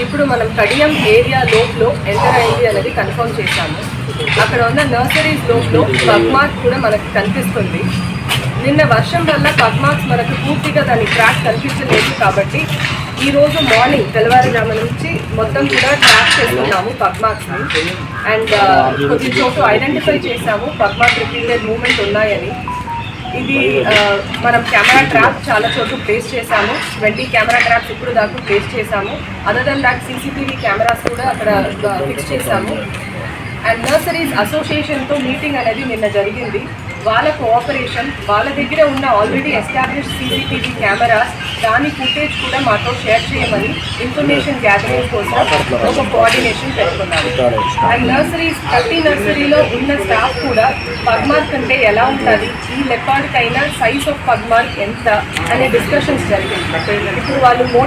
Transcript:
ఇప్పుడు మనం కడియం ఏరియా లోపల ఎంటర్ అయింది అనేది కన్ఫర్మ్ చేశాము. అక్కడ ఉన్న నర్సరీస్ లోపల పగ్ మార్క్ కూడా మనకు కనిపిస్తుంది. నిన్న వర్షం వల్ల పగ్ మార్క్స్ మనకు పూర్తిగా దాని ట్రాక్ కనిపించలేదు కాబట్టి ఈరోజు మార్నింగ్ తెల్లవారుజాము నుంచి మొత్తం కూడా ట్రాక్ చేస్తున్నాము పగ్ మార్క్స్ని. అండ్ కొద్ది చోటు ఐడెంటిఫై చేశాము పగ్ మార్క్ రిపీటెడ్ మూవ్మెంట్ ఉన్నాయని. ఇది మనం కెమెరా ట్రాప్ చాలా చోట్ల ప్లేస్ చేశాము. 20 కెమెరా ట్రాప్స్ ఇప్పుడు దాకా ప్లేస్ చేశాము. Other than that CCTV cameras కూడా అక్కడ ఫిక్స్ చేశాము. అండ్ నర్సరీస్ అసోసియేషన్తో మీటింగ్ అనేది నిన్న జరిగింది. వాళ్ళ కోఆపరేషన్, వాళ్ళ దగ్గర ఉన్న ఆల్రెడీ ఎస్టాబ్లిష్ CCTV కెమెరాస్ దాని ఫుటేజ్ కూడా మాతో షేర్ చేయమని ఇన్ఫర్మేషన్ గ్యాదరింగ్ కోసం ఒక కోఆర్డినేషన్ పెట్టుకున్నారు. అండ్ నర్సరీస్ ప్రతి నర్సరీలో ఉన్న స్టాఫ్ కూడా పగ్ మార్క్ అంటే ఎలా ఉంటుంది, ఈ లెపార్డ్కైనా సైజ్ ఆఫ్ పగ్ మార్క్ ఎంత అనే డిస్కషన్స్ జరిగింది. ఇప్పుడు వాళ్ళు